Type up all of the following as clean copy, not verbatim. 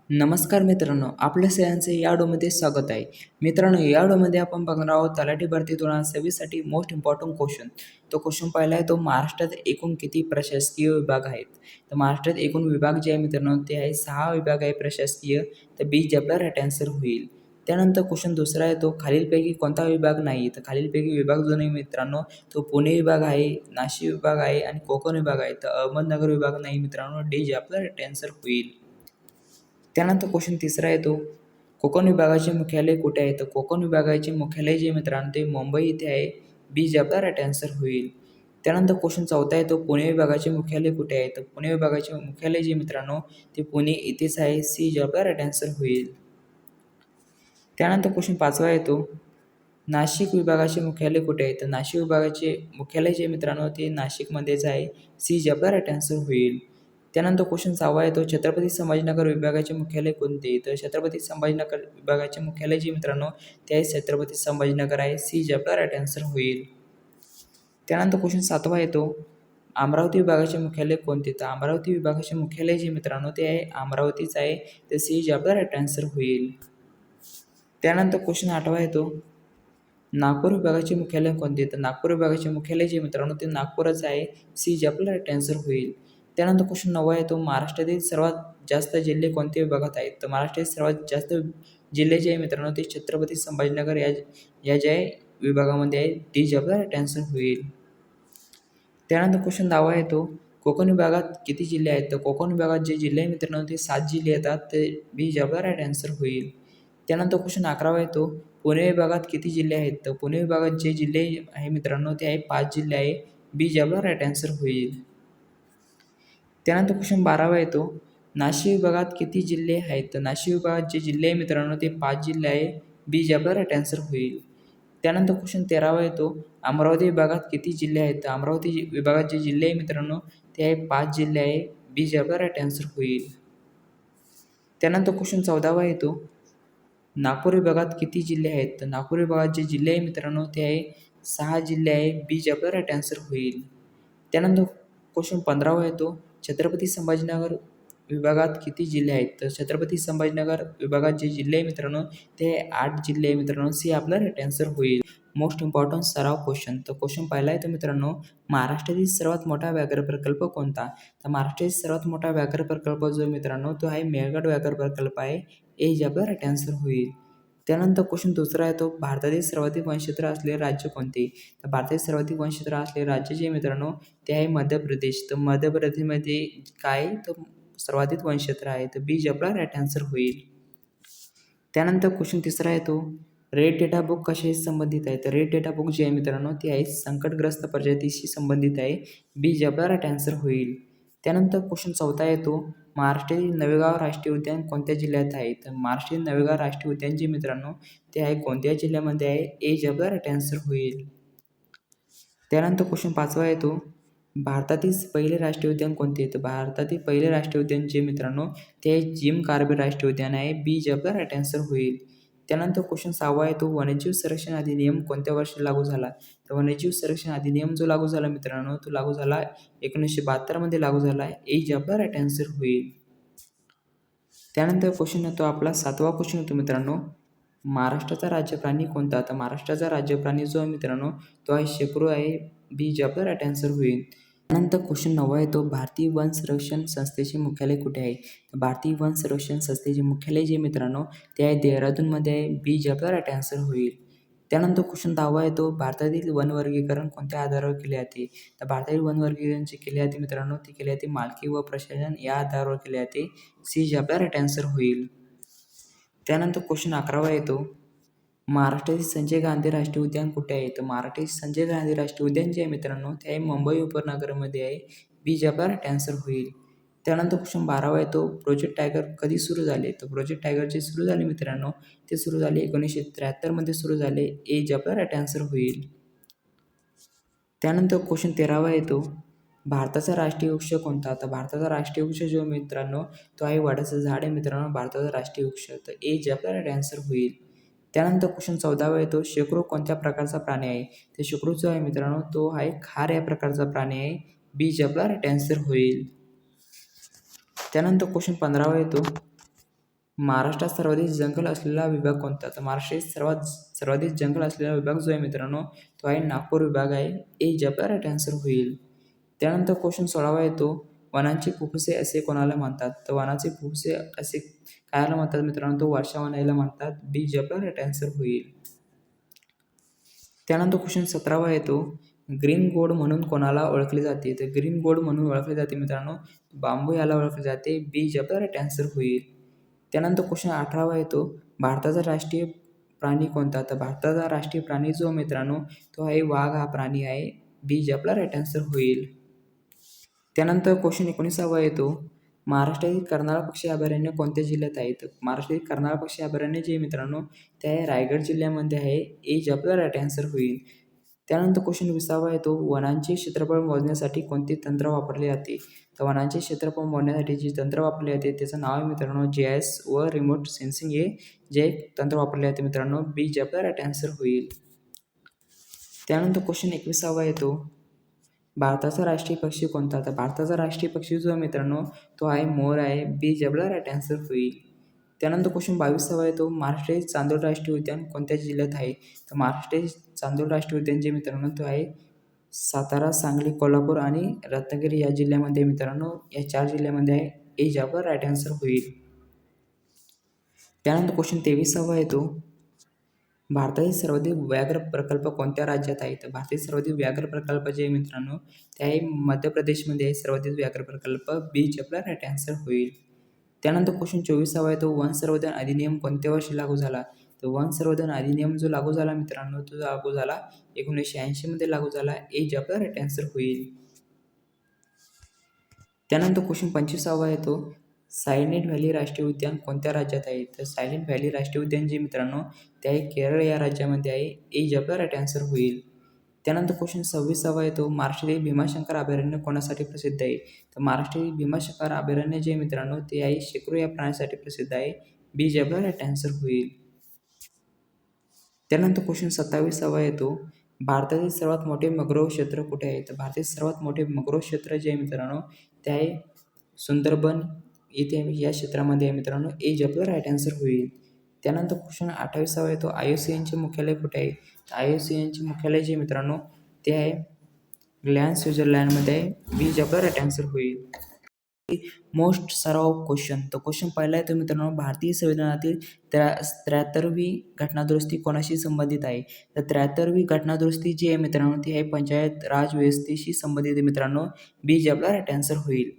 नमस्कार मित्रांनो, आपल्या सगळ्यांचे या व्हिडिओमध्ये स्वागत आहे. मित्रांनो, या व्हिडिओमध्ये आपण बघणार आहोत तलाठी भरती 2026 साठी मोस्ट इम्पॉर्टंट क्वेश्चन. तो क्वेश्चन पहिला आहे, तो महाराष्ट्रात एकूण किती प्रशासकीय विभाग आहेत? तर महाराष्ट्रात एकूण विभाग जे आहे मित्रांनो ते आहे 6 विभाग आहे प्रशासकीय. तर बी जे आपला राईट आन्सर होईल. त्यानंतर क्वेश्चन दुसरा आहे, तो खालीलपैकी कोणता विभाग नाही? तर खालीलपैकी विभाग जो नाही मित्रांनो तो पुणे विभाग आहे, नाशिक विभाग आहे आणि कोकण विभाग आहे. तर अहमदनगर विभाग नाही मित्रांनो, डी जे आपला राईट आन्सर होईल. त्यानंतर क्वेश्चन तिसरा येतो, कोकण विभागाचे मुख्यालय कुठे आहे? तर कोकण विभागाचे मुख्यालय जे मित्रांनो ते मुंबई इथे आहे. बी जे आपला राईट आन्सर होईल. त्यानंतर क्वेश्चन चौथा येतो, पुणे विभागाचे मुख्यालय कुठे आहे? तर पुणे विभागाचे मुख्यालय जे मित्रांनो ते पुणे इथेच आहे. सी जे आपला राईट आन्सर होईल. त्यानंतर क्वेश्चन पाचवा येतो, नाशिक विभागाचे मुख्यालय कुठे आहे? तर नाशिक विभागाचे मुख्यालय जे मित्रांनो ते नाशिकमध्येच आहे. सी जे आपला राईट आन्सर होईल. त्यानंतर क्वेश्चन 6वा येतो, छत्रपती संभाजीनगर विभागाचे मुख्यालय कोणते? तर छत्रपती संभाजीनगर विभागाचे मुख्यालय जे मित्रांनो ते आहे छत्रपती संभाजीनगर आहे. सी जे आपला राईट आन्सर होईल. त्यानंतर क्वेश्चन 7वा येतो, अमरावती विभागाचे मुख्यालय कोणते? तर अमरावती विभागाचे मुख्यालय जे मित्रांनो ते आहे अमरावतीच आहे. तर सी जे आपला राईट आन्सर होईल. त्यानंतर क्वेश्चन 8वा येतो, नागपूर विभागाचे मुख्यालय कोणते? तर नागपूर विभागाचे मुख्यालय जे मित्रांनो ते नागपूरच आहे. सी जे आपला राईट आन्सर होईल. त्यानंतर क्वेश्चन 9वा येतो, महाराष्ट्रातील सर्वात जास्त जिल्हे कोणत्या विभागात आहेत? तर महाराष्ट्रातील सर्वात जास्त जिल्हे जे आहे मित्रांनो ते छत्रपती संभाजीनगर या ज्या विभागामध्ये आहे. डी जे आपला राईट आन्सर होईल. त्यानंतर क्वेश्चन 10वा येतो, कोकण विभागात किती जिल्हे आहेत? तर कोकण विभागात जे जिल्हे आहे मित्रांनो ते 7 जिल्हे येतात. ते बी जे आपला राईट आन्सर होईल. त्यानंतर क्वेश्चन 11वा येतो, पुणे विभागात किती जिल्हे आहेत? तर पुणे विभागात जे जिल्हे आहे मित्रांनो ते आहे 5 जिल्हे आहे. बी जे आपला राईट आन्सर होईल. त्यानंतर क्वेश्चन 12वा येतो, नाशिक विभागात किती जिल्हे आहेत? तर नाशिक विभागात जे जिल्हे आहे मित्रांनो ते 5 जिल्हे आहे. बी जे आपला राईट आन्सर होईल. त्यानंतर क्वेश्चन 13वा येतो, अमरावती विभागात किती जिल्हे आहेत? तर अमरावती विभागात जे जिल्हे आहे मित्रांनो ते आहे 5 जिल्हे आहे. बी जे आपला राईट आन्सर होईल. त्यानंतर क्वेश्चन 14वा येतो, नागपूर विभागात किती जिल्हे आहेत? तर नागपूर विभागात जे जिल्हे आहे मित्रांनो ते आहे 6 जिल्हे आहे. बी जे आपला राईट आन्सर होईल. त्यानंतर क्वेश्चन 15वा येतो, छत्रपती संभाजीनगर विभागात किती जिल्हे आहेत? तर छत्रपती संभाजीनगर विभागात जे जिल्हे आहे मित्रांनो ते 8 जिल्हे आहे मित्रांनो. सी आपला राईट आन्सर होईल. मोस्ट इम्पॉर्टंट सराव क्वेश्चन. तर क्वेश्चन पहिला आहे तो मित्रांनो, महाराष्ट्रातील सर्वात मोठा व्याघ्र प्रकल्प कोणता? तर महाराष्ट्रातील सर्वात मोठा व्याघ्र प्रकल्प जो मित्रांनो तो आहे मेळघाट व्याघ्र प्रकल्प आहे. ए जे आपला राईट आन्सर होईल. त्यानंतर क्वेश्चन दुसरा येतो, भारतातील सर्वाधिक वनक्षेत्र असलेले राज्य कोणते? तर भारतातील सर्वाधिक वनक्षेत्र असलेले राज्य जे मित्रांनो ते आहे मध्य प्रदेश. तर मध्य प्रदेशमध्ये काय तर सर्वाधिक वनक्षेत्र आहे. तर बी जे आपला राईट आन्सर होईल. त्यानंतर क्वेश्चन तिसरा येतो, रेड डेटा बुक कशाशी संबंधित आहे? तर रेड डेटा बुक जे आहे मित्रांनो ते आहे संकटग्रस्त प्रजातीशी संबंधित आहे. बी जे आपला राईट आन्सर होईल. त्यानंतर क्वेश्चन चौथा येतो, महाराष्ट्रातील नवेगाव राष्ट्रीय उद्यान कोणत्या जिल्ह्यात आहे? तर महाराष्ट्रातील नवेगाव राष्ट्रीय उद्यान जे मित्रांनो ते आहे कोणत्या जिल्ह्यामध्ये आहे? ए जे आपला राईट आन्सर होईल. त्यानंतर क्वेश्चन पाचवा येतो, भारतातील पहिले राष्ट्रीय उद्यान कोणते? तर भारतातील पहिले राष्ट्रीय उद्यान जे मित्रांनो ते आहे जिम कार्बेट राष्ट्रीय उद्यान आहे. बी जे आपला राईट आन्सर होईल. त्यानंतर क्वेश्चन 6वा येतो, वन्यजीव संरक्षण अधिनियम कोणत्या वर्षी लागू झाला? तर वन्यजीव संरक्षण अधिनियम जो लागू झाला मित्रांनो तो लागू झाला 1972 मध्ये लागू झाला आहे. ए जे आपला राईट आन्सर होईल. त्यानंतर क्वेश्चन येतो आपला 7वा क्वेश्चन होतो मित्रांनो, महाराष्ट्राचा राज्य प्राणी कोणता? तर महाराष्ट्राचा राज्य प्राणी जो आहे मित्रांनो तो आहे शेकरू आहे. बी जे आपला राईट आन्सर होईल. त्यानंतर क्वेश्चन 9वा येतो, भारतीय वन संरक्षण संस्थेचे मुख्यालय कुठे आहे? तर भारतीय वन संरक्षण संस्थेचे मुख्यालय जे मित्रांनो ते आहे देहरादूनमध्ये आहे. बी जे आपला राईट आन्सर होईल. त्यानंतर क्वेश्चन 10वा येतो, भारतातील वन वर्गीकरण कोणत्या आधारावर केले जाते? तर भारतातील वन वर्गीकरण जे केले जाते मित्रांनो ते केले जाते मालकी व प्रशासन या आधारावर केले जाते. सी जे आपला राईट आन्सर होईल. त्यानंतर क्वेश्चन 11वा येतो, महाराष्ट्रातील संजय गांधी राष्ट्रीय उद्यान कुठे आहे? तर महाराष्ट्रातील संजय गांधी राष्ट्रीय उद्यान जे आहे मित्रांनो ते आहे मुंबई उपनगरमध्ये आहे. बी जे आपला राईट आन्सर होईल. त्यानंतर क्वेश्चन 12वा येतो, प्रोजेक्ट टायगर कधी सुरू झाले? तर प्रोजेक्ट टायगर जे सुरू झाले मित्रांनो ते सुरू झाले 1973 मध्ये सुरू झाले. ए जे आपला राईट आन्सर होईल. त्यानंतर क्वेश्चन 13वा येतो, भारताचा राष्ट्रीय वृक्ष कोणता? तर भारताचा राष्ट्रीय वृक्ष जो मित्रांनो तो आहे वडाचं झाड आहे मित्रांनो भारताचा राष्ट्रीय वृक्ष. तर ए जे आपला राईट आन्सर होईल. त्यानंतर क्वेश्चन 14वा येतो, शेकरू कोणत्या प्रकारचा प्राणी आहे? तर शेकरू जो आहे मित्रांनो तो आहे खार या प्रकारचा प्राणी आहे. बी जे आपला राईट आन्सर होईल. त्यानंतर क्वेश्चन 15वा येतो, महाराष्ट्रात सर्वाधिक जंगल असलेला विभाग कोणता? तर महाराष्ट्रात सर्वाधिक जंगल असलेला विभाग जो आहे मित्रांनो तो आहे नागपूर विभाग आहे. ए जे आपला राईट आन्सर होईल. त्यानंतर क्वेश्चन 16वा येतो, वनांची फुफ्फुसे असे कोणाला म्हणतात? तर वनाचे फुफ्फुसे असे कायला म्हणतात मित्रांनो? तो वर्षावन याला म्हणतात. बी जे आपला राईट आन्सर होईल. त्यानंतर क्वेश्चन 17वा येतो, ग्रीन गोल्ड म्हणून कोणाला ओळखले जाते? तर ग्रीन गोल्ड म्हणून ओळखले जाते मित्रांनो बांबू याला ओळखले जाते. बी जे आपला राईट आन्सर होईल. त्यानंतर क्वेश्चन 18वा येतो, भारताचा राष्ट्रीय प्राणी कोणता? तर भारताचा राष्ट्रीय प्राणी जो मित्रांनो तो आहे वाघ हा प्राणी आहे. बी जे आपला राईट आन्सर होईल. त्यानंतर क्वेश्चन 19वा येतो, महाराष्ट्रातील कर्नाळ पक्षी अभयारण्य कोणत्या जिल्ह्यात आहे? तर महाराष्ट्रातील कर्नाळ पक्षी अभयारण्य जे मित्रांनो ते आहे रायगड जिल्ह्यामध्ये आहे. ए जे आपला राईट आन्सर होईल. त्यानंतर क्वेश्चन 20वा येतो, वनांचे क्षेत्रफळ मोजण्यासाठी कोणते तंत्र वापरले जाते? तर वनांचे क्षेत्रफळ मोजण्यासाठी जे तंत्र वापरले जाते त्याचं नाव आहे मित्रांनो GIS व रिमोट सेन्सिंग हे जे तंत्र वापरले जाते मित्रांनो. बी जे आपला राईट आन्सर होईल. त्यानंतर क्वेश्चन 21वा येतो, भारताचा राष्ट्रीय पक्षी कोणता? तर भारताचा राष्ट्रीय पक्षी जो आहे मित्रांनो तो आहे मोर आहे. बी जे आपला राईट आन्सर होईल. त्यानंतर क्वेश्चन 22वा येतो, महाराष्ट्रातील चांदोड राष्ट्रीय उद्यान कोणत्या जिल्ह्यात आहे? तर महाराष्ट्रातील चांदोड राष्ट्रीय उद्यान जे मित्रांनो तो आहे सातारा, सांगली, कोल्हापूर आणि रत्नागिरी या जिल्ह्यामध्ये मित्रांनो या 4 जिल्ह्यामध्ये आहे. ए जे आपला राईट आन्सर होईल. त्यानंतर क्वेश्चन 23वा येतो, भारतातील सर्वाधिक व्याघ्र प्रकल्प कोणत्या राज्यात आहे? तर भारतातील सर्वाधिक व्याघ्र प्रकल्प जे मित्रांनो ते आहे मध्य प्रदेशमध्ये आहे सर्वाधिक व्याघ्र प्रकल्प. बी जे आपला राईट आन्सर होईल. त्यानंतर क्वेश्चन 24वा येतो, वन संवर्धन अधिनियम कोणत्या वर्षी लागू झाला? तर वन संवर्धन अधिनियम जो लागू झाला मित्रांनो तो लागू झाला 1980 मध्ये लागू झाला. ए जे आपला राईट आन्सर होईल. त्यानंतर क्वेश्चन 25वा येतो, सायलेंट व्हॅली राष्ट्रीय उद्यान कोणत्या राज्यात आहे? तर सायलेंट व्हॅली राष्ट्रीय उद्यान जे मित्रांनो ते आहे केरळ या राज्यामध्ये आहे. ए जे आपला राईट आन्सर होईल. त्यानंतर क्वेश्चन 26वा येतो, महाराष्ट्रातील भीमाशंकर अभयारण्य कोणासाठी प्रसिद्ध आहे? तर महाराष्ट्रातील भीमाशंकर अभयारण्य जे मित्रांनो ते आहे शेकडो या प्राण्यासाठी प्रसिद्ध आहे. बी जे आपला राईट आन्सर होईल. त्यानंतर क्वेश्चन 27वा येतो, भारतातील सर्वात मोठे मॅंग्रोव्ह क्षेत्र कुठे आहे? तर भारतातील सर्वात मोठे मॅंग्रोव्ह क्षेत्र जे आहे मित्रांनो ते आहे सुंदरबन येथे या क्षेत्रामध्ये आहे मित्रांनो. ए जे आपला राईट आन्सर होईल. त्यानंतर क्वेश्चन 28वा येतो, IUCNचे मुख्यालय कुठे आहे? तर IUCNचे मुख्यालय जे मित्रांनो ते आहे ग्लॅन स्वित्झर्लंडमध्ये आहे. बी जे आपला राईट आन्सर होईल. मोस्ट सराव क्वेश्चन, तो क्वेश्चन पहिला आहे तो मित्रांनो, भारतीय संविधानातील 73वी घटनादुरुस्ती कोणाशी संबंधित आहे? तर 73वी घटनादुरुस्ती जी आहे मित्रांनो ती आहे पंचायत राज व्यवस्थेशी संबंधित आहे मित्रांनो. बी जे आपला राईट आन्सर होईल.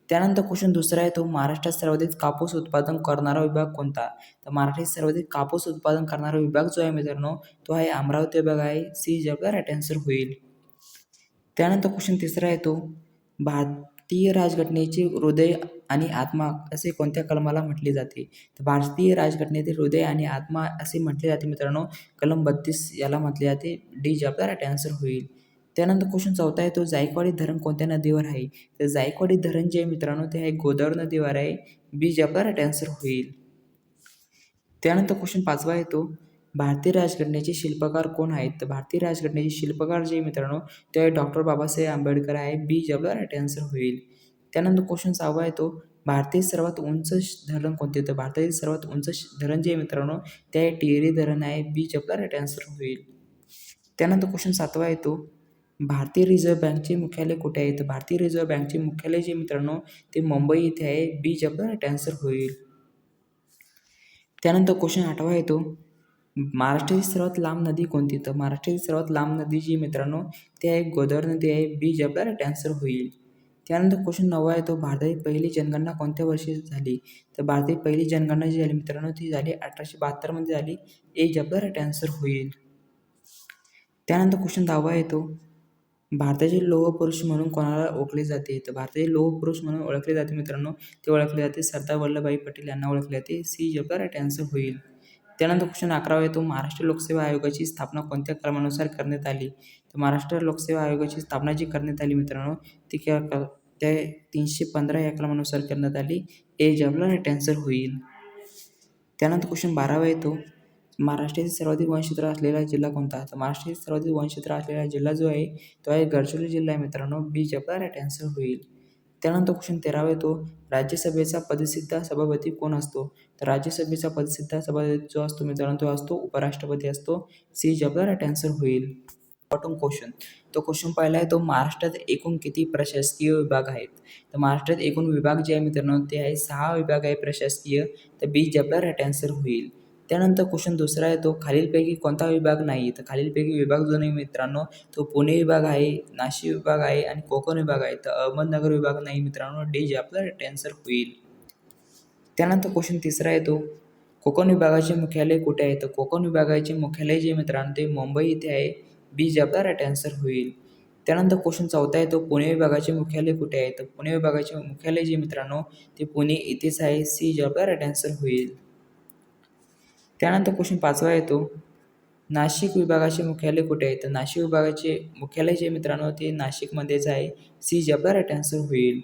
त्यानंतर क्वेश्चन दुसरा आहे तो, महाराष्ट्रात सर्वाधिक कापूस उत्पादन करणारा विभाग कोणता? तर महाराष्ट्रात सर्वाधिक कापूस उत्पादन करणारा विभाग जो आहे मित्रांनो तो आहे अमरावती विभाग आहे. सी जे आपला राईट आन्सर होईल. त्यानंतर क्वेश्चन तिसरा आहे तो, भारतीय राजघटनेचे हृदय आणि आत्मा असे कोणत्या कलमाला म्हटले जाते? तर भारतीय राजघटनेतील हृदय आणि आत्मा असे म्हटले जाते मित्रांनो कलम 32 याला म्हटले जाते. डी जे आपला राईट आन्सर होईल. त्यानंतर क्वेश्चन चौथा आहे तो, जायकवाडी धरण कोणत्या नदीवर आहे? तर जायकवाडी धरण जे मित्रांनो ते आहे गोदावरी नदीवर आहे. बी जे आपला राईट आन्सर होईल. त्यानंतर क्वेश्चन 5वा आहे तो, भारतीय राजघटनेचे शिल्पकार कोण आहेत? तर भारतीय राजघटनेचे शिल्पकार जे मित्रांनो ते आहे डॉक्टर बाबासाहेब आंबेडकर आहे. बी जे आपला राईट आन्सर होईल. त्यानंतर क्वेश्चन 6वा आहे तो, भारतीय सर्वात उंच धरण कोणते? तर भारतातील सर्वात उंच धरण जे मित्रांनो ते आहे टिहरी धरण आहे. बी जे आपला राईट आन्सर होईल. त्यानंतर क्वेश्चन 7वा आहे तो, भारतीय रिझर्व्ह बँकचे मुख्यालय कुठे आहे? तर भारतीय रिझर्व्ह बँकचे मुख्यालय जे मित्रांनो ते मुंबई येथे आहे. बी जे आपला राईट आन्सर होईल. त्यानंतर क्वेश्चन 8वा येतो, महाराष्ट्रातील सर्वात लांब नदी कोणती? तर महाराष्ट्रातील सर्वात लांब नदी जी मित्रांनो ते आहे गोदावरी नदी आहे. बी जे आपला राईट आन्सर होईल. त्यानंतर क्वेश्चन 9वा येतो, भारतातील पहिली जनगणना कोणत्या वर्षी झाली? तर भारतातील पहिली जनगणना जी झाली मित्रांनो ती झाली 1872 मध्ये झाली. ए जे आपला राईट आन्सर होईल. त्यानंतर क्वेश्चन 10वा येतो, भारताचे लोह पुरुष म्हणून कोणाला ओळखले जाते? तर भारताचे लोह पुरुष म्हणून ओळखले जाते मित्रांनो ते ओळखले जाते सरदार वल्लभभाई पटेल यांना ओळखले जाते. सी जे आपला राईट आन्सर होईल. त्यानंतर क्वेश्चन 11वा येतो, महाराष्ट्र लोकसेवा आयोगाची स्थापना कोणत्या कलमानुसार करण्यात आली? तर महाराष्ट्र लोकसेवा आयोगाची स्थापना जी करण्यात आली मित्रांनो ती त्या 315 या कलमानुसार करण्यात आली. ए जे आपला राईट आन्सर होईल. त्यानंतर क्वेश्चन 12वा येतो, महाराष्ट्रातील सर्वाधिक वनक्षेत्र असलेला जिल्हा कोणता? तर महाराष्ट्रातील सर्वाधिक वनक्षेत्र असलेला जिल्हा जो आहे तो आहे गडचिरोली जिल्हा आहे मित्रांनो. बी जे आपला राईट आन्सर होईल. त्यानंतर क्वेश्चन 13 येतो, राज्यसभेचा पदसिद्ध सभापती कोण असतो? तर राज्यसभेचा पदसिद्ध सभापती जो असतो मित्रांनो तो असतो उपराष्ट्रपती असतो. सी जे आपला राईट आन्सर होईल. Important question. तो क्वेश्चन पहिला आहे तो महाराष्ट्रात एकूण किती प्रशासकीय विभाग आहेत? तर महाराष्ट्रात एकूण विभाग जे आहे मित्रांनो ते आहे 6 विभाग आहे प्रशासकीय. तर बी जे आपला राईट आन्सर होईल. त्यानंतर क्वेश्चन दुसरा आहे तो खालीलपैकी कोणता विभाग नाही? तर खालीलपैकी विभाग जो नाही मित्रांनो तो पुणे विभाग आहे, नाशिक विभाग आहे आणि कोकण विभाग आहे. तर अहमदनगर विभाग नाही मित्रांनो. डी जे आपला राईट आन्सर होईल. त्यानंतर क्वेश्चन तिसरा येतो, कोकण विभागाचे मुख्यालय कुठे आहे? तर कोकण विभागाचे मुख्यालय जे मित्रांनो ते मुंबई इथे आहे. बी जे आपला राईट आन्सर होईल. त्यानंतर क्वेश्चन चौथा येतो, पुणे विभागाचे मुख्यालय कुठे आहे? तर पुणे विभागाचे मुख्यालय जे मित्रांनो ते पुणे इथेच आहे. सी जे आपला राईट आन्सर होईल. त्यानंतर क्वेश्चन पाचवा येतो, नाशिक विभागाचे मुख्यालय कुठे आहे? तर नाशिक विभागाचे मुख्यालय जे मित्रांनो ते नाशिकमध्येच आहे. सी जे आपला राईट आन्सर होईल.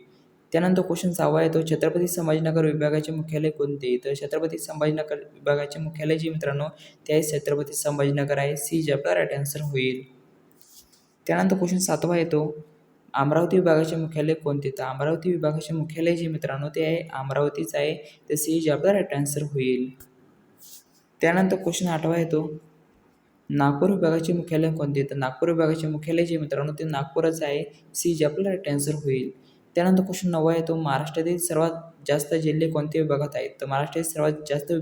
त्यानंतर क्वेश्चन 6वा येतो, छत्रपती संभाजीनगर विभागाचे मुख्यालय कोणते? तर छत्रपती संभाजीनगर विभागाचे मुख्यालय जे मित्रांनो ते आहे छत्रपती संभाजीनगर आहे. सी जे आपला राईट आन्सर होईल. त्यानंतर क्वेश्चन 7वा येतो, अमरावती विभागाचे मुख्यालय कोणते? तर अमरावती विभागाचे मुख्यालय जे मित्रांनो ते आहे अमरावतीच आहे. तर सी जे आपला राईट आन्सर होईल. त्यानंतर क्वेश्चन 8वा येतो, नागपूर विभागाचे मुख्यालय कोणते? तर नागपूर विभागाचे मुख्यालय जे मित्रांनो ते नागपूरच आहे. सी जे आपला राईट आन्सर होईल. त्यानंतर क्वेश्चन 9वा येतो, महाराष्ट्रातील सर्वात जास्त जिल्हे कोणत्या विभागात आहेत? तर महाराष्ट्रातील सर्वात जास्त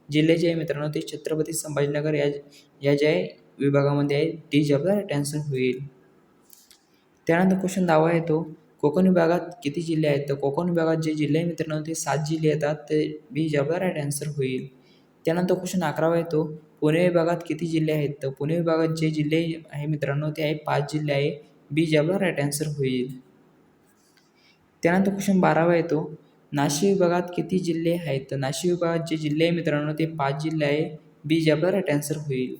जिल्हे जे आहे मित्रांनो ते छत्रपती संभाजीनगर या ज्या विभागामध्ये आहे. डी जे आपला राईट आन्सर होईल. त्यानंतर क्वेश्चन 10वा येतो, कोकण विभागात किती जिल्हे आहेत? तर कोकण विभागात जे जिल्हे आहे मित्रांनो ते 7 जिल्हे येतात. ते बी जे आपला राईट आन्सर होईल. त्यानंतर क्वेश्चन 11वा येतो, पुणे विभागात किती जिल्हे आहेत? तर पुणे विभागात जे जिल्हे आहे मित्रांनो ते आहे 5 जिल्हे आहे. बी जे आपला राईट आन्सर होईल. त्यानंतर क्वेश्चन 12वा येतो, नाशिक विभागात किती जिल्हे आहेत? तर नाशिक विभागात जे जिल्हे आहे मित्रांनो ते 5 जिल्हे आहे. बी जे आपला राईट आन्सर होईल.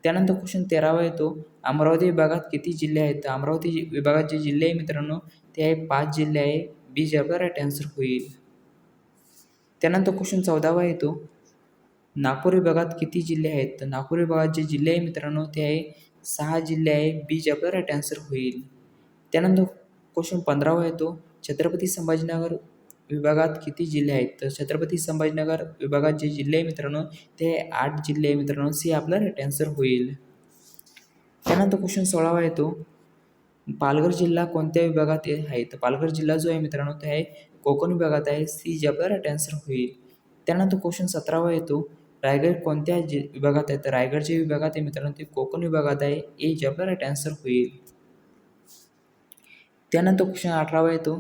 त्यानंतर क्वेश्चन 13वा येतो, अमरावती विभागात किती जिल्हे आहेत? तर अमरावती विभागात जे जिल्हे आहे मित्रांनो ते आहे 5 जिल्हे आहे. बी जे आपला राईट आन्सर होईल. त्यानंतर क्वेश्चन 14वा येतो, नागपूर विभागात किती जिल्हे आहेत? तर नागपूर विभागात जे जिल्हे आहे मित्रांनो ते आहे 6 जिल्हे आहे. बी जे आपला राईट आन्सर होईल. त्यानंतर क्वेश्चन 15वा येतो, छत्रपती संभाजीनगर विभागात किती जिल्हे आहेत? तर छत्रपती संभाजीनगर विभागात जे जिल्हे आहे मित्रांनो ते 8 जिल्हे आहे मित्रांनो. सी आपला राईट आन्सर होईल. त्यानंतर क्वेश्चन 16वा येतो, पालघर जिल्हा कोणत्या विभागात आहे? तर पालघर जिल्हा जो आहे मित्रांनो ते आहे कोकण विभागात आहे. सी जे आपला राईट आन्सर होईल. त्यानंतर क्वेश्चन 17वा येतो, रायगड कोणत्या विभागात आहे? तर रायगड जे विभागात आहे मित्रांनो ते कोकण विभागात आहे. ए जे आपला राईट आन्सर होईल. त्यानंतर क्वेश्चन 18वा येतो,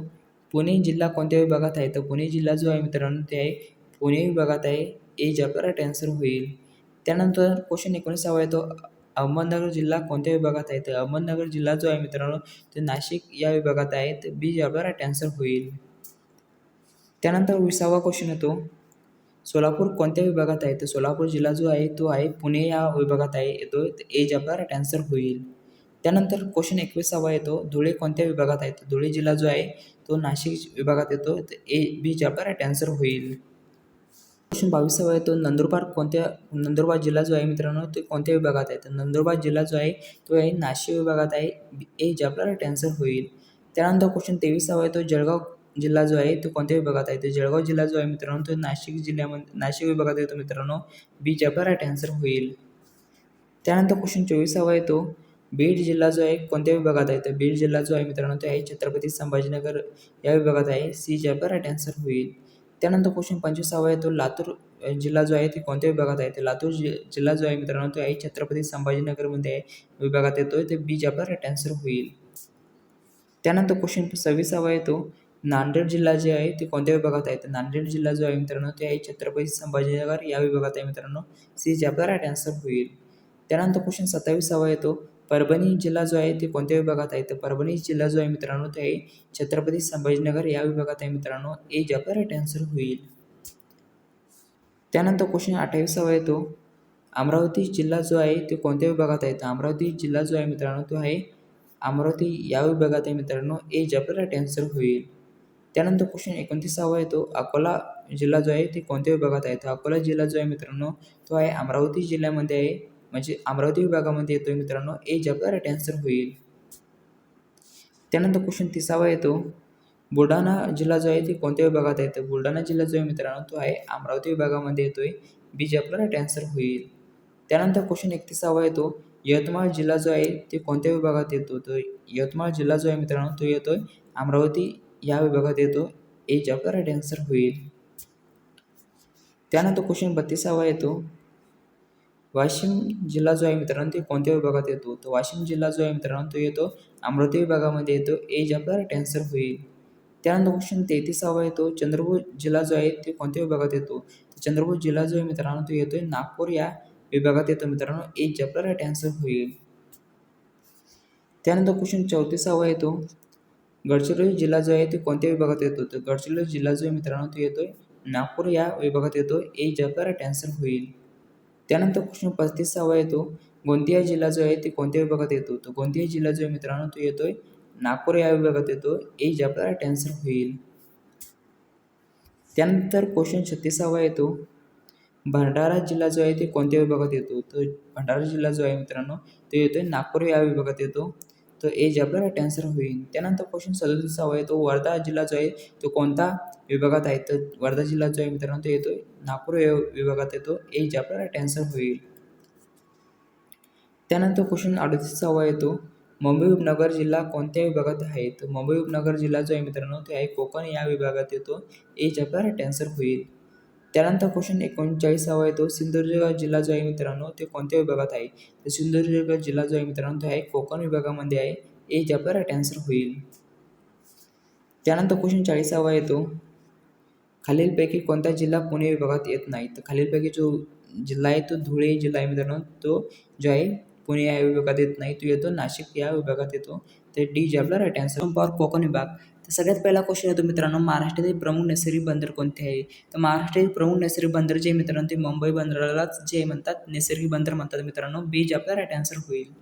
पुणे जिल्हा कोणत्या विभागात आहे? तर पुणे जिल्हा जो आहे मित्रांनो ते आहे पुणे विभागात आहे. ए जे आपला राईट आन्सर होईल. त्यानंतर क्वेश्चन 19वा येतो, अहमदनगर जिल्हा कोणत्या विभागात आहे? तर अहमदनगर जिल्हा जो आहे मित्रांनो ते नाशिक या विभागात आहे. तर बी जे आपला राईट आन्सर होईल. त्यानंतर 20वा क्वेश्चन येतो, सोलापूर कोणत्या विभागात आहे? तर सोलापूर जिल्हा जो आहे तो आहे पुणे या विभागात आहे येतो. ए जे आपला राईट आन्सर होईल. त्यानंतर क्वेश्चन 21वा येतो, धुळे कोणत्या विभागात आहे? तर धुळे जिल्हा जो आहे तो नाशिक विभागात येतो. तर ए बी जे आपला राईट आन्सर होईल. क्वेश्चन 22वा येतो, नंदुरबार जिल्हा जो आहे मित्रांनो ते कोणत्या विभागात आहे? तर नंदुरबार जिल्हा जो आहे तो आहे नाशिक विभागात आहे. ए जे आपला राईट आन्सर होईल. त्यानंतर क्वेश्चन 23वा येतो, जळगाव जिल्हा जो आहे तो कोणत्या विभागात आहे? तर जळगाव जिल्हा जो आहे मित्रांनो तो नाशिक विभागात येतो मित्रांनो. बी जे आपला राईट आन्सर होईल. त्यानंतर क्वेश्चन 24वा येतो, बीड जिल्हा जो आहे कोणत्या विभागात आहे? तर बीड जिल्हा जो आहे मित्रांनो तो आहे छत्रपती संभाजीनगर या विभागात आहे. सी जे आपला राईट आन्सर होईल. त्यानंतर क्वेश्चन 25वा येतो, लातूर जिल्हा जो आहे ते कोणत्या विभागात आहे? तर लातूर जिल्हा जो आहे मित्रांनो तो आहे छत्रपती संभाजीनगरमध्ये आहे विभागात येतो. तर बी जे आपला राईट आन्सर होईल. त्यानंतर क्वेश्चन 26वा येतो, नांदेड जिल्हा जे आहे ते कोणत्या विभागात आहे? तर नांदेड जिल्हा जो आहे मित्रांनो ते आहे छत्रपती संभाजीनगर या विभागात आहे मित्रांनो. सी जे आपला राईट आन्सर होईल. त्यानंतर क्वेश्चन 27वा येतो, परभणी जिल्हा जो आहे ते कोणत्या विभागात आहे? तर परभणी जिल्हा जो आहे मित्रांनो ते आहे छत्रपती संभाजीनगर या विभागात आहे मित्रांनो. ए जे आपला राईट आन्सर होईल. त्यानंतर क्वेश्चन 28वा येतो, अमरावती जिल्हा जो आहे ते कोणत्या विभागात आहे? तर अमरावती जिल्हा जो आहे मित्रांनो तो आहे अमरावती या विभागात आहे मित्रांनो. ए जे आपला राईट आन्सर होईल. त्यानंतर क्वेश्चन 29वा येतो, अकोला जिल्हा जो आहे ते कोणत्या विभागात आहे? तर अकोला जिल्हा जो आहे मित्रांनो तो आहे अमरावती जिल्ह्यामध्ये आहे, म्हणजे अमरावती विभागामध्ये येतो मित्रांनो. ए जे आपला राईट आन्सर होईल. त्यानंतर क्वेश्चन 30वा येतो, बुलढाणा जिल्हा जो आहे ते कोणत्या विभागात येतो? बुलढाणा जिल्हा जो आहे मित्रांनो तो आहे अमरावती विभागामध्ये येतोय. बी जे आपला राईट आन्सर होईल. त्यानंतर क्वेश्चन 31वा येतो, यवतमाळ जिल्हा जो आहे ते कोणत्या विभागात येतो? तर यवतमाळ जिल्हा जो आहे मित्रांनो तो येतोय अमरावती या विभागात येतो. ए जे आपला राईट आन्सर होईल. त्यानंतर क्वेश्चन 32वा येतो, वाशिम जिल्हा जो आहे मित्रांनो ते कोणत्या विभागात येतो? तर वाशिम जिल्हा जो आहे मित्रांनो तो येतो अमरावती विभागामध्ये येतो. ए जे आपला राईट आन्सर होईल. त्यानंतर क्वेश्चन 33वा येतो, चंद्रपूर जिल्हा जो आहे ते कोणत्या विभागात येतो? तर चंद्रपूर जिल्हा जो आहे मित्रांनो तो येतोय नागपूर या विभागात येतो मित्रांनो. ए जे आपला राईट आन्सर होईल. त्यानंतर क्वेश्चन 34वा येतो, गडचिरोली जिल्हा जो आहे ते कोणत्या विभागात येतो? तर गडचिरोली जिल्हा जो आहे मित्रांनो तो येतोय नागपूर या विभागात येतो. ए जे आपला राईट आन्सर होईल. त्यानंतर क्वेश्चन 35वा येतो, गोंदिया जिल्हा जो आहे ते कोणत्या विभागात येतो? तर गोंदिया जिल्हा जो आहे मित्रांनो तो येतोय नागपूर या विभागात येतो. ए जे आपला राईट आन्सर होईल. त्यानंतर क्वेश्चन 36वा येतो, भंडारा जिल्हा जो आहे ते कोणत्या विभागात येतो? तर भंडारा जिल्हा जो आहे मित्रांनो तो येतोय नागपूर या विभागात येतो. तर ए जे आपला राईट आन्सर होईल. त्यानंतर क्वेश्चन 37वा येतो, वर्धा जिल्हा जो आहे तो कोणत्या विभागात आहे? तर वर्धा जिल्हा जो आहे मित्रांनो तो येतोय नागपूर या विभागात येतो. ए जे आपला राईट आन्सर होईल. त्यानंतर क्वेश्चन 38वा येतो, मुंबई उपनगर जिल्हा कोणत्या विभागात आहे? तर मुंबई उपनगर जिल्हा जो आहे मित्रांनो ते आहे कोकण या विभागात येतो. ए जे आपला राईट आन्सर होईल. त्यानंतर क्वेश्चन 39वा येतो, सिंधुदुर्ग जिल्हा जो आहे मित्रांनो ते कोणत्या विभागात आहे? तर सिंधुदुर्ग जिल्हा जो आहे मित्रांनो तो आहे कोकण विभागामध्ये आहे. ए जे आपला राईट आन्सर होईल. त्यानंतर क्वेश्चन 40वा येतो, खालीलपैकी कोणता जिल्हा पुणे विभागात येत नाही? तर खालीलपैकी जो जिल्हा आहे तो धुळे जिल्हा आहे मित्रांनो. तो जो आहे पुणे या विभागात येत नाही, तो येतो नाशिक या विभागात येतो. तर डी जे आपला राईट आन्सर. पॉवर कोकण विभाग. तर सगळ्यात पहिला क्वेश्चन येतो मित्रांनो, महाराष्ट्रातील प्रमुख नैसर्गिक बंदर कोणते आहे? तर महाराष्ट्रातील प्रमुख नैसर्गिक बंदर जे मित्रांनो ते मुंबई बंदरालाच जे म्हणतात नैसर्गिक बंदर म्हणतात मित्रांनो. बी जे आपला राईट आन्सर होईल.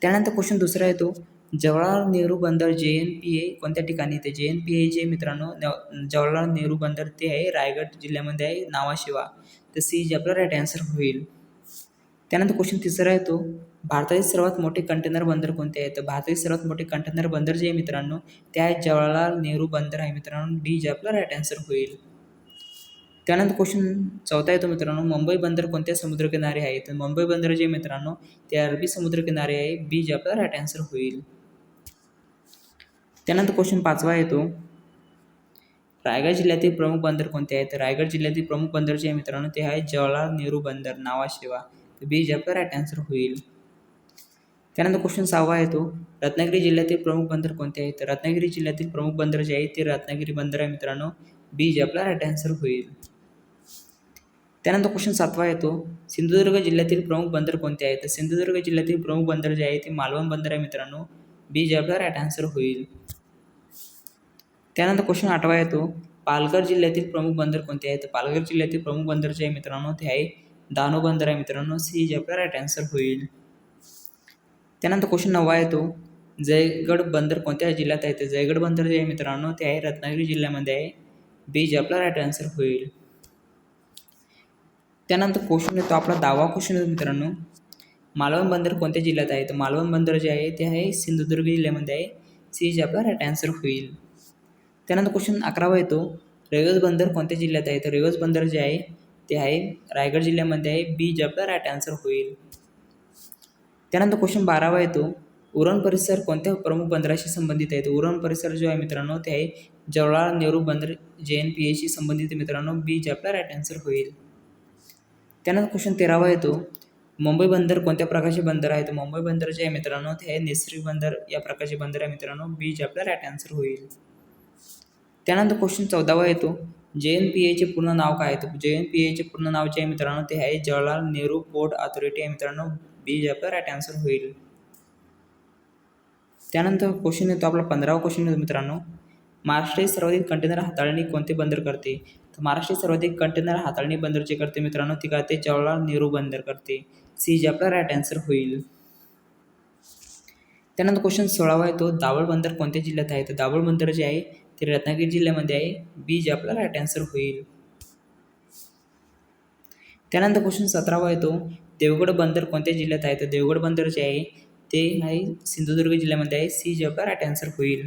त्यानंतर क्वेश्चन दुसरा येतो, जवाहरलाल नेहरू बंदर JNPA कोणत्या ठिकाणी येते? JNPA जे मित्रांनो जवाहरलाल नेहरू बंदर ते आहे रायगड जिल्ह्यामध्ये आहे नावाशिवा. तर सी जे आपला राईट आन्सर होईल. त्यानंतर क्वेश्चन तिसरा येतो, भारतातील सर्वात मोठे कंटेनर बंदर कोणते आहे? तर भारतातील सर्वात मोठे कंटेनर बंदर जे आहे मित्रांनो ते आहे जवाहरलाल नेहरू बंदर आहे मित्रांनो. डी जे आपला राईट आन्सर होईल. त्यानंतर क्वेश्चन चौथा येतो मित्रांनो, मुंबई बंदर कोणत्या समुद्रकिनारी आहे? तर मुंबई बंदर जे मित्रांनो ते अरबी समुद्रकिनारी आहे. बी जे आपला राईट आन्सर होईल. त्यानंतर क्वेश्चन 5वा येतो, रायगड जिल्ह्यातील प्रमुख बंदर कोणते आहे? तर रायगड जिल्ह्यातील प्रमुख बंदर जे आहे मित्रांनो ते आहे जवाहरलाल नेहरू बंदर नावाशिवा. तर बी जे आपला राईट आन्सर होईल. त्यानंतर क्वेश्चन 6वा येतो, रत्नागिरी जिल्ह्यातील प्रमुख बंदर कोणते आहे? तर रत्नागिरी जिल्ह्यातील प्रमुख बंदर जे आहे ते रत्नागिरी बंदर आहे मित्रांनो. बी जे आपला राईट आन्सर होईल. त्यानंतर क्वेश्चन 7वा येतो, सिंधुदुर्ग जिल्ह्यातील प्रमुख बंदर कोणते आहे? तर सिंधुदुर्ग जिल्ह्यातील प्रमुख बंदर जे आहे ते मालवण बंदर आहे मित्रांनो. बी जे आपला राईट आन्सर होईल. त्यानंतर क्वेश्चन 8वा येतो, पालघर जिल्ह्यातील प्रमुख बंदर कोणते आहे? तर पालघर जिल्ह्यातील प्रमुख बंदर जे आहे मित्रांनो ते आहे दानो बंदर आहे मित्रांनो. सी जे आपला राईट आन्सर होईल. त्यानंतर क्वेश्चन 9वा येतो, जयगड बंदर कोणत्या जिल्ह्यात आहे? तर जयगड बंदर जे आहे मित्रांनो ते आहे रत्नागिरी जिल्ह्यामध्ये आहे. बी जे आपला राईट आन्सर होईल. त्यानंतर क्वेश्चन येतो आपला 10वा क्वेश्चन येतो मित्रांनो, मालवण बंदर कोणत्या जिल्ह्यात आहे? तर मालवण बंदर जे आहे ते आहे सिंधुदुर्ग जिल्ह्यामध्ये आहे. सी जे आपला राईट आन्सर होईल. त्यानंतर क्वेश्चन 11वा येतो, रेवस बंदर कोणत्या जिल्ह्यात आहे? तर रेवस बंदर जे आहे ते आहे रायगड जिल्ह्यामध्ये आहे. बी जे आपला राईट आन्सर होईल. त्यानंतर क्वेश्चन 12वा येतो, उरण परिसर कोणत्या प्रमुख बंदराशी संबंधित आहे? तर उरण परिसर जो आहे मित्रांनो ते आहे जवाहरलाल नेहरू बंदर JNPA संबंधित मित्रांनो. बी जे आपला राईट आन्सर होईल. त्यानंतर क्वेश्चन 13वा येतो, मुंबई बंदर कोणत्या प्रकारचे बंदर आहे? तर मुंबई बंदर जे आहे मित्रांनो ते आहे नैसर्गिक बंदर या प्रकारचे बंदर आहे मित्रांनो. बी जे आपला राईट आन्सर होईल. त्यानंतर क्वेश्चन 14वा येतो, JNPA पूर्ण नाव काय आहे? तर JNPA पूर्ण नाव जे आहे मित्रांनो ते आहे जवाहरलाल नेहरू पोर्ट ऑथॉरिटी आहे मित्रांनो. बी जे आपला राईट आन्सर होईल. त्यानंतर क्वेश्चन येतो आपला 15वा क्वेश्चन येतो मित्रांनो, महाराष्ट्रातील सर्वाधिक कंटेनर हाताळणी कोणते बंदर करते? तर महाराष्ट्रातील सर्वाधिक कंटेनर हाताळणी बंदर जे करते मित्रांनो ती करते जवाहरलाल नेहरू बंदर करते. सी जे आपला राईट आन्सर होईल. त्यानंतर क्वेश्चन 16वा येतो, दाभोळ बंदर कोणत्या जिल्ह्यात आहे? तर दाभोळ बंदर जे आहे ते रत्नागिरी जिल्ह्यामध्ये आहे. बी जे आपला राईट आन्सर होईल. त्यानंतर क्वेश्चन 17वा येतो, देवगड बंदर कोणत्या जिल्ह्यात आहे? तर देवगड बंदर जे आहे ते आहे सिंधुदुर्ग जिल्ह्यामध्ये आहे. सी जे आपला राईट आन्सर होईल.